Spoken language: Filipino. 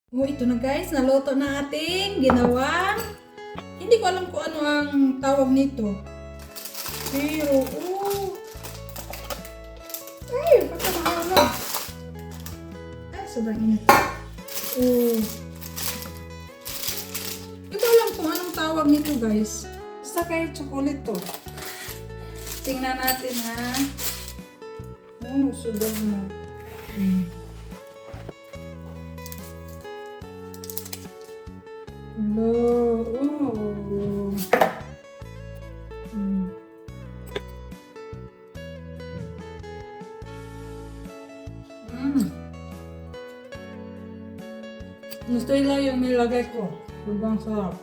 Oh, ito na guys, naluto na ating ginawang. Hindi ko alam kung ano ang tawag nito. Pero, ay, pagkamahalo. Ay, sobrang init. Hindi ko alam kung anong tawag nito guys. Basta kayo chocolate to. Tingnan natin ha. Sobrang na. Hello. Gusto nila yung nilagay ko. Sobrang sarap.